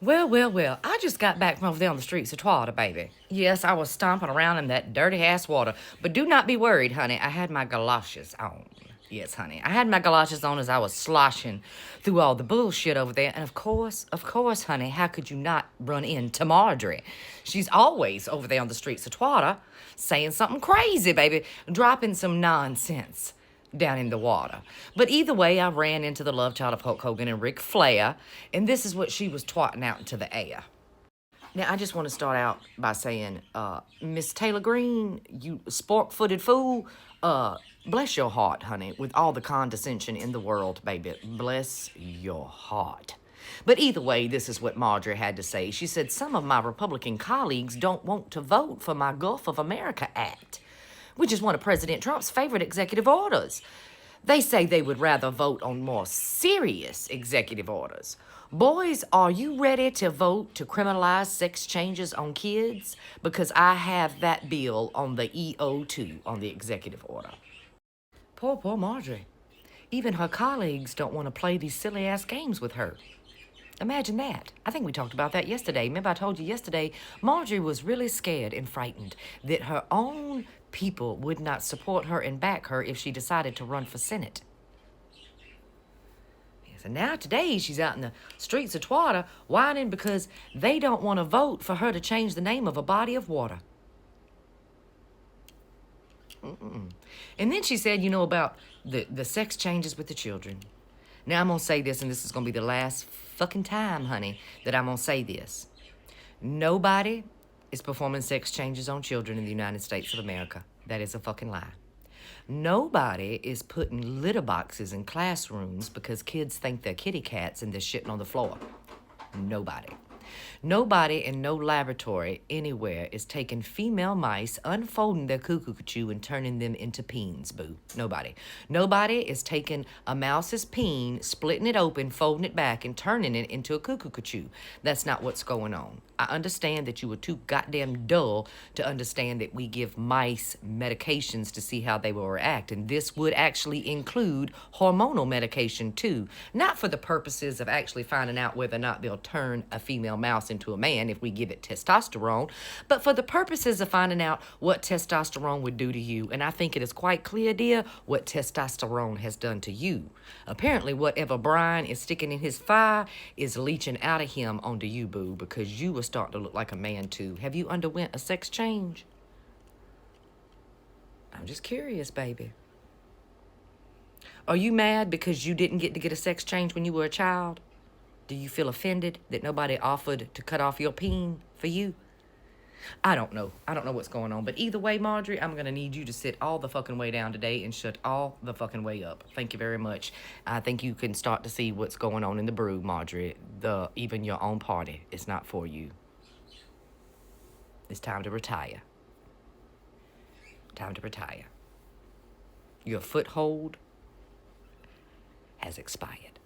Well, I just got back from over there on the streets of Twater, baby. Yes, I was stomping around in that dirty ass water. But do not be worried, honey. I had my galoshes on. Yes, honey. I had my galoshes on as I was sloshing through all the bullshit over there. And of course, honey, how could you not run into Marjorie? She's always over there on the streets of Twater saying something crazy, baby, dropping some nonsense down in the water. But either way, I ran into the love child of Hulk Hogan and Ric Flair, and this is what she was twatting out into the air. Now, I just want to start out by saying, Miss Taylor Green, you spork-footed fool, bless your heart, honey, with all the condescension in the world, baby. Bless your heart. But either way, this is what Marjorie had to say. She said, some of my Republican colleagues don't want to vote for my Gulf of America Act, which is one of President Trump's favorite executive orders. They say they would rather vote on more serious executive orders. Boys, are you ready to vote to criminalize sex changes on kids? Because I have that bill on the EO2, on the executive order. Poor Marjorie. Even her colleagues don't want to play these silly-ass games with her. Imagine that. I think we talked about that yesterday. Remember I told you yesterday, Marjorie was really scared and frightened that her own people would not support her and back her if she decided to run for Senate. Yes, and now today she's out in the streets of Twater whining because they don't want to vote for her to change the name of a body of water. And then she said, about the sex changes with the children. Now, I'm going to say this, and this is going to be the last fucking time, honey, that I'm going to say this. Nobody is performing sex changes on children in the United States of America. That is a fucking lie. Nobody is putting litter boxes in classrooms because kids think they're kitty cats and they're shitting on the floor. Nobody. Nobody in no laboratory anywhere is taking female mice, unfolding their cuckoo-cuckoo and turning them into peens, boo. Nobody. Nobody is taking a mouse's peen, splitting it open, folding it back, and turning it into a cuckoo-cuckoo. That's not what's going on. I understand that you were too goddamn dull to understand that we give mice medications to see how they will react, and this would actually include hormonal medication too, not for the purposes of actually finding out whether or not they'll turn a female mouse into a man if we give it testosterone, but for the purposes of finding out what testosterone would do to you. And I think it is quite clear, dear, what testosterone has done to you. Apparently, whatever Brian is sticking in his fire is leaching out of him onto you, boo, because you were starting to look like a man too. Have you underwent a sex change? I'm just curious, baby. Are you mad because you didn't get to get a sex change when you were a child? Do you feel offended that nobody offered to cut off your peen for you? I don't know. I don't know what's going on. But either way, Marjorie, I'm going to need you to sit all the fucking way down today and shut all the fucking way up. Thank you very much. I think you can start to see what's going on in the brew, Marjorie. Even your own party is not for you. It's time to retire. Time to retire. Your foothold has expired.